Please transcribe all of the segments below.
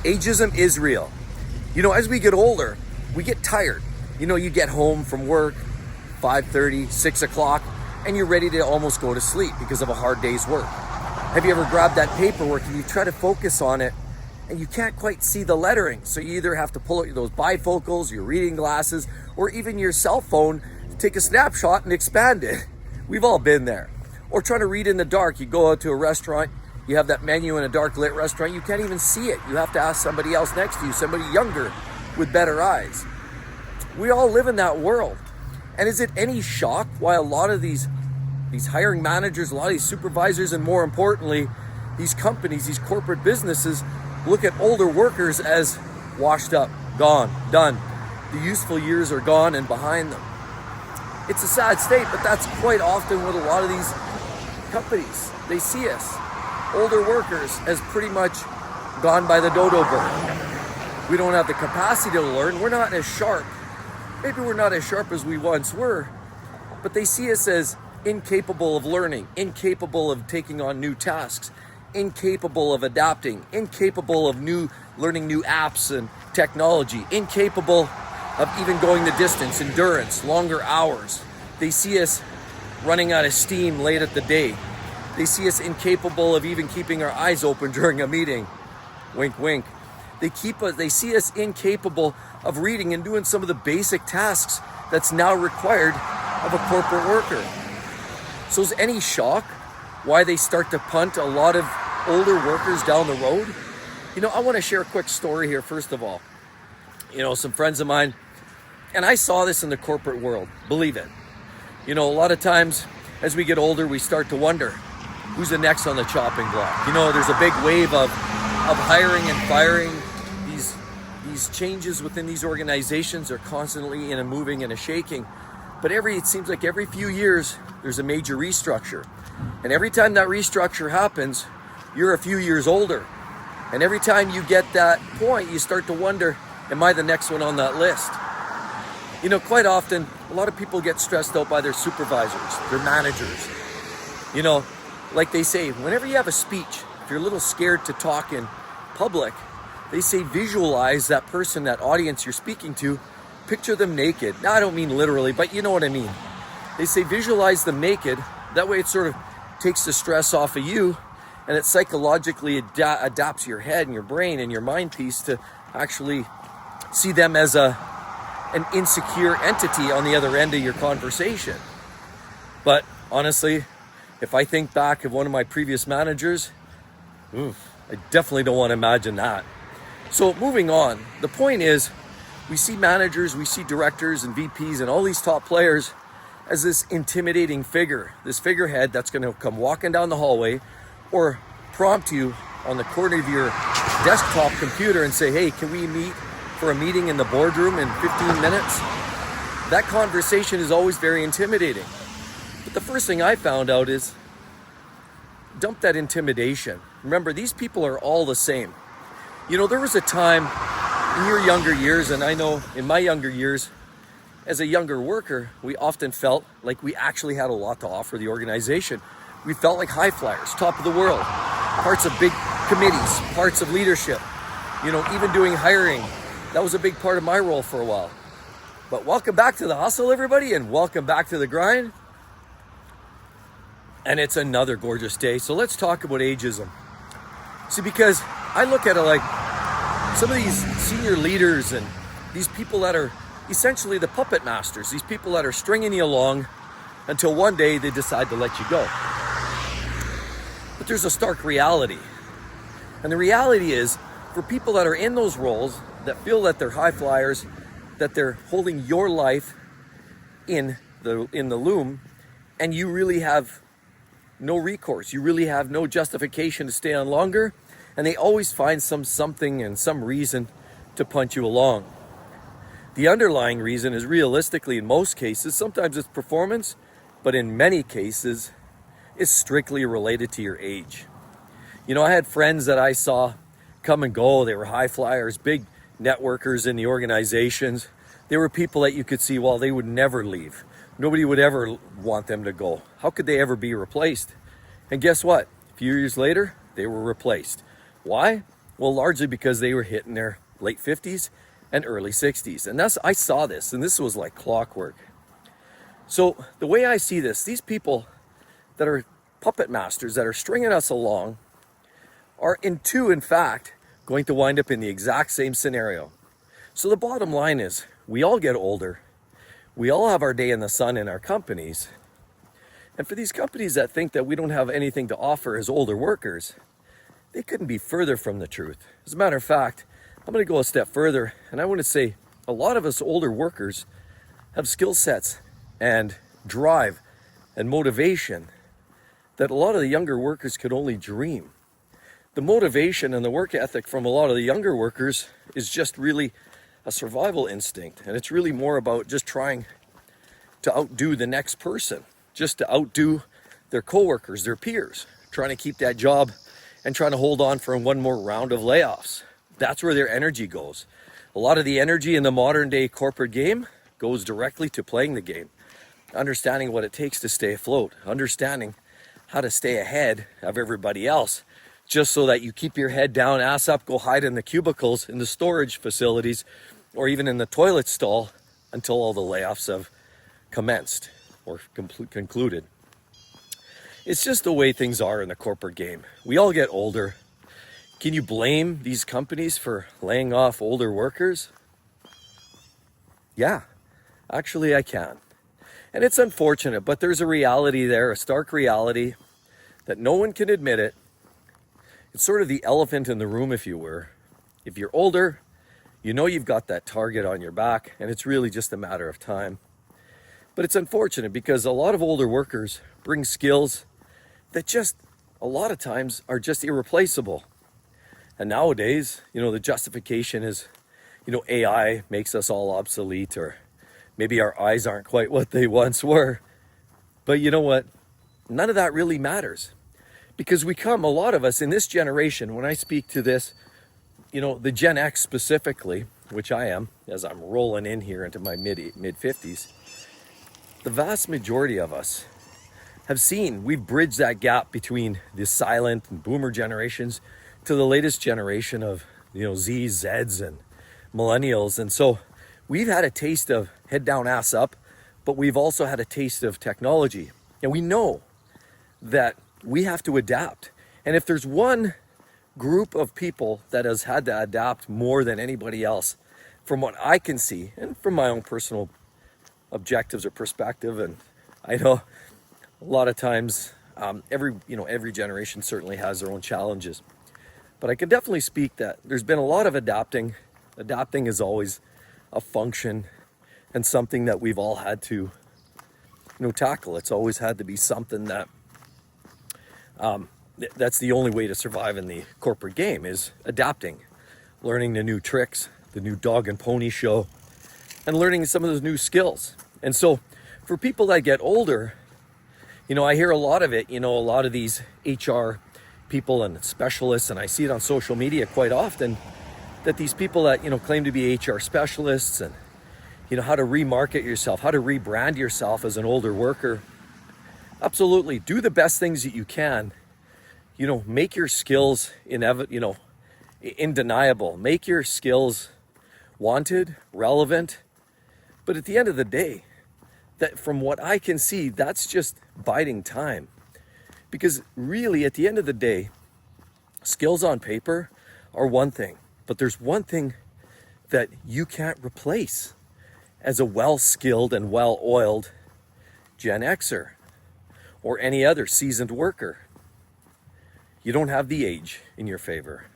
Ageism is real. As we get older, we get tired. You get home from work, 5:30, 6 o'clock, and you're ready to almost go to sleep because of a hard day's work. Have you ever grabbed that paperwork and you try to focus on it and you can't quite see the lettering? So you either have to pull out those bifocals, your reading glasses, or even your cell phone, take a snapshot and expand it. We've all been there. Or trying to read in the dark. You go out to a restaurant, you have that menu in a dark lit restaurant, you can't even see it. You have to ask somebody else next to you, somebody younger with better eyes. We all live in that world. And is it any shock why a lot of these hiring managers, a lot of these supervisors, and more importantly, these companies, these corporate businesses look at older workers as washed up, gone, done. The useful years are gone and behind them. It's a sad state, but that's quite often what a lot of these companies, they see us, older workers, as pretty much gone by the dodo bird. We don't have the capacity to learn. We're not as sharp. Maybe we're not as sharp as we once were, but they see us as incapable of learning, incapable of taking on new tasks, incapable of adapting, incapable of learning new apps and technology, incapable of even going the distance, endurance, longer hours. They see us running out of steam late at the day. They see us incapable of even keeping our eyes open during a meeting. Wink, wink. They see us incapable of reading and doing some of the basic tasks that's now required of a corporate worker. So is any shock why they start to punt a lot of older workers down the road? I want to share a quick story here, first of all. Some friends of mine, and I saw this in the corporate world, believe it. A lot of times as we get older, we start to wonder who's the next on the chopping block. There's a big wave of hiring and firing. These changes within these organizations are constantly in a moving and a shaking. But it seems like every few years, there's a major restructure. And every time that restructure happens, you're a few years older. And every time you get that point, you start to wonder, am I the next one on that list? Quite often, a lot of people get stressed out by their supervisors, their managers. Like they say, whenever you have a speech, if you're a little scared to talk in public, they say visualize that person, that audience you're speaking to, picture them naked. Now, I don't mean literally, but you know what I mean. They say visualize them naked. That way it sort of takes the stress off of you, and it psychologically adapts your head and your brain and your mind piece to actually see them as an insecure entity on the other end of your conversation. But honestly, if I think back of one of my previous managers, I definitely don't want to imagine that. So moving on, the point is, we see managers, we see directors and VPs and all these top players as this intimidating figure, this figurehead that's going to come walking down the hallway or prompt you on the corner of your desktop computer and say, hey, can we meet for a meeting in the boardroom in 15 minutes? That conversation is always very intimidating. But the first thing I found out is dump that intimidation. Remember, these people are all the same. There was a time in your younger years, and I know in my younger years, as a younger worker, we often felt like we actually had a lot to offer the organization. We felt like high flyers, top of the world, parts of big committees, parts of leadership, even doing hiring. That was a big part of my role for a while. But welcome back to the hustle, everybody, and welcome back to the grind. And it's another gorgeous day. So let's talk about ageism. See, because I look at it like some of these senior leaders and these people that are essentially the puppet masters, these people that are stringing you along until one day they decide to let you go. But there's a stark reality. And the reality is, for people that are in those roles, that feel that they're high flyers, that they're holding your life in the loom, and you really have no recourse, you really have no justification to stay on longer, and they always find something and some reason to punch you along. The underlying reason is realistically, in most cases, sometimes it's performance, but in many cases, it's strictly related to your age. I had friends that I saw come and go. They were high flyers, big networkers in the organizations. They were people that you could see, well, they would never leave. Nobody would ever want them to go. How could they ever be replaced? And guess what? A few years later, they were replaced. Why? Well, largely because they were hitting their late 50s and early 60s. And I saw this, and this was like clockwork. So the way I see this, these people that are puppet masters that are stringing us along are in fact, going to wind up in the exact same scenario. So the bottom line is, we all get older. We all have our day in the sun in our companies. And for these companies that think that we don't have anything to offer as older workers, they couldn't be further from the truth. As a matter of fact, I'm going to go a step further, and I want to say a lot of us older workers have skill sets and drive and motivation that a lot of the younger workers could only dream. The motivation and the work ethic from a lot of the younger workers is just really a survival instinct. And it's really more about just trying to outdo the next person, just to outdo their coworkers, their peers, trying to keep that job and trying to hold on for one more round of layoffs. That's where their energy goes. A lot of the energy in the modern day corporate game goes directly to playing the game, understanding what it takes to stay afloat, understanding how to stay ahead of everybody else, just so that you keep your head down, ass up, go hide in the cubicles, in the storage facilities, or even in the toilet stall until all the layoffs have commenced or concluded. It's just the way things are in the corporate game. We all get older. Can you blame these companies for laying off older workers? Yeah, actually I can. And it's unfortunate, but there's a reality there, a stark reality that no one can admit it. It's sort of the elephant in the room, if you were. If you're older, you know you've got that target on your back, and it's really just a matter of time. But it's unfortunate because a lot of older workers bring skills that just a lot of times are just irreplaceable. And nowadays, the justification is, AI makes us all obsolete, or maybe our eyes aren't quite what they once were. But you know what? None of that really matters. Because a lot of us in this generation, when I speak to this, the Gen X specifically, which I am, as I'm rolling in here into my mid-50s, the vast majority of us we've bridged that gap between the silent and boomer generations to the latest generation of, Zs, Zs, and millennials. And so we've had a taste of head down, ass up, but we've also had a taste of technology. And we know that we have to adapt. And if there's one group of people that has had to adapt more than anybody else, from what I can see, and from my own personal objectives or perspective, and I know a lot of times every generation certainly has their own challenges, but I can definitely speak that there's been a lot of adapting. Adapting is always a function and something that we've all had to tackle. It's always had to be something that that's the only way to survive in the corporate game, is adapting, learning the new tricks, the new dog and pony show, and learning some of those new skills. And so for people that get older, I hear a lot of it, a lot of these HR people and specialists, and I see it on social media quite often, that these people that, claim to be HR specialists and, how to remarket yourself, how to rebrand yourself as an older worker. Absolutely. Do the best things that you can. Make your skills undeniable. Make your skills wanted, relevant. But at the end of the day, that from what I can see, that's just biding time. Because really, at the end of the day, skills on paper are one thing, but there's one thing that you can't replace as a well-skilled and well-oiled Gen Xer or any other seasoned worker. You don't have the age in your favor.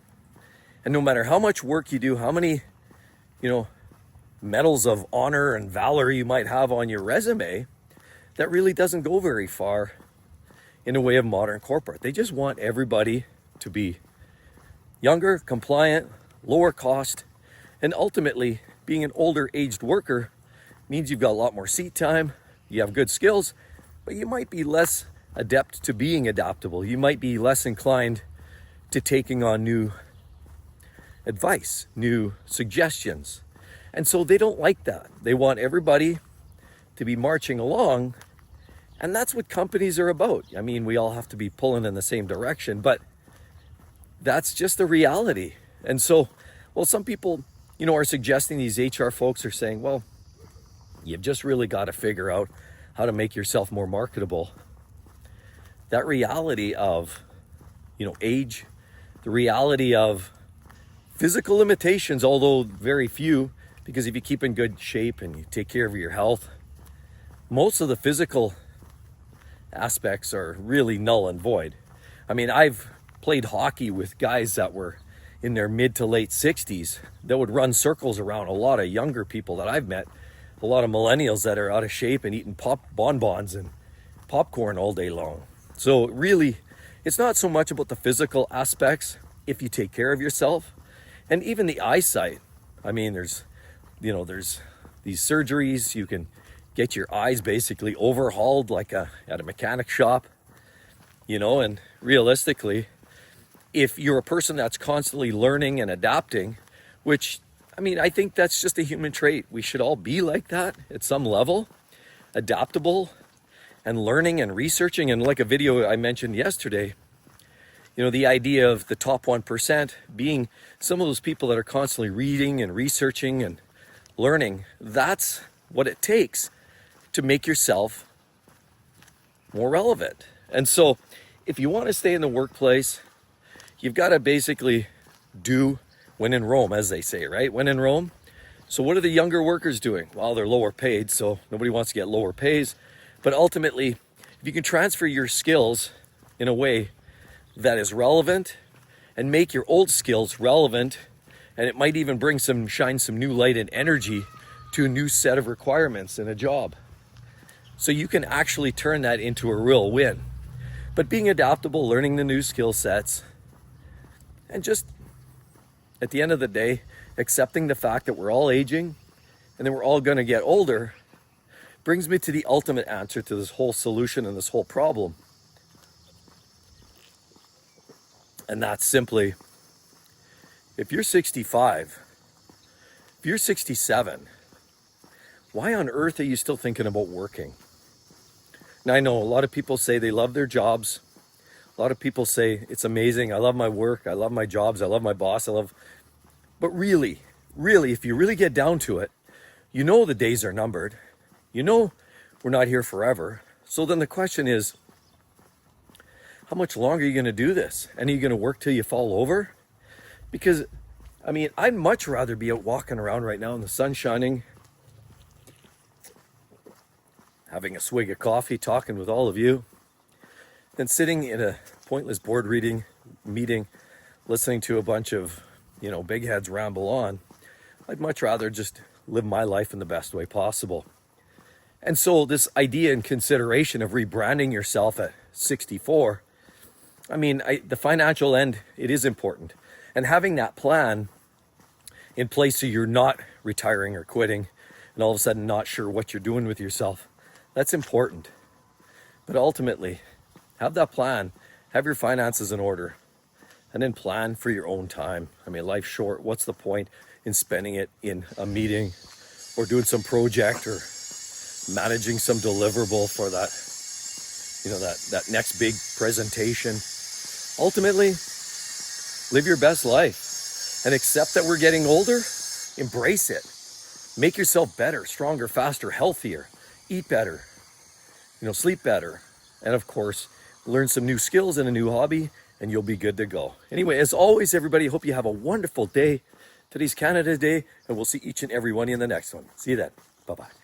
And no matter how much work you do, how many, medals of honor and valor you might have on your resume, that really doesn't go very far in a way of modern corporate. They just want everybody to be younger, compliant, lower cost, and ultimately being an older aged worker means you've got a lot more seat time, you have good skills, but you might be less adept to being adaptable. You might be less inclined to taking on new advice, new suggestions. And so they don't like that. They want everybody to be marching along. And that's what companies are about. We all have to be pulling in the same direction, but that's just the reality. And so, well, some people, are suggesting, these HR folks are saying, well, you've just really got to figure out how to make yourself more marketable. That reality of, age, the reality of physical limitations, although very few, because if you keep in good shape and you take care of your health, most of the physical aspects are really null and void. I mean, I've played hockey with guys that were in their mid to late 60s that would run circles around a lot of younger people that I've met, a lot of millennials that are out of shape and eating bonbons and popcorn all day long. So really, it's not so much about the physical aspects if you take care of yourself, and even the eyesight. I mean, there's these surgeries. You can get your eyes basically overhauled like at a mechanic shop, and realistically, if you're a person that's constantly learning and adapting, which, I think that's just a human trait. We should all be like that at some level, adaptable and learning and researching. And like a video I mentioned yesterday, the idea of the top 1% being some of those people that are constantly reading and researching and learning. That's what it takes to make yourself more relevant. And so if you want to stay in the workplace, you've got to basically do when in Rome, as they say, right? When in Rome. So what are the younger workers doing? Well, they're lower paid, so nobody wants to get lower pays. But ultimately, if you can transfer your skills in a way that is relevant and make your old skills relevant, and it might even shine some new light and energy to a new set of requirements in a job. So you can actually turn that into a real win. But being adaptable, learning the new skill sets, and just at the end of the day, accepting the fact that we're all aging and then we're all going to get older, brings me to the ultimate answer to this whole solution and this whole problem. And that's simply, if you're 65, if you're 67, why on earth are you still thinking about working? Now, I know a lot of people say they love their jobs. A lot of people say it's amazing. I love my work. I love my jobs. I love my boss. But really, if you really get down to it, the days are numbered. We're not here forever. So then the question is, how much longer are you going to do this? And are you going to work till you fall over? Because, I'd much rather be out walking around right now in the sun shining, having a swig of coffee, talking with all of you, than sitting in a pointless board meeting, listening to a bunch of, big heads ramble on. I'd much rather just live my life in the best way possible. And so this idea and consideration of rebranding yourself at 64, the financial end, it is important. And having that plan in place so you're not retiring or quitting and all of a sudden not sure what you're doing with yourself, that's important. But ultimately, have that plan, have your finances in order, and then plan for your own time. Life's short. What's the point in spending it in a meeting or doing some project or managing some deliverable for that, that next big presentation? Ultimately, live your best life and accept that we're getting older. Embrace it. Make yourself better, stronger, faster, healthier, eat better, sleep better, and of course, learn some new skills and a new hobby, and you'll be good to go. Anyway, as always, everybody, hope you have a wonderful day. Today's Canada Day, and we'll see each and every one in the next one. See you then. Bye-bye.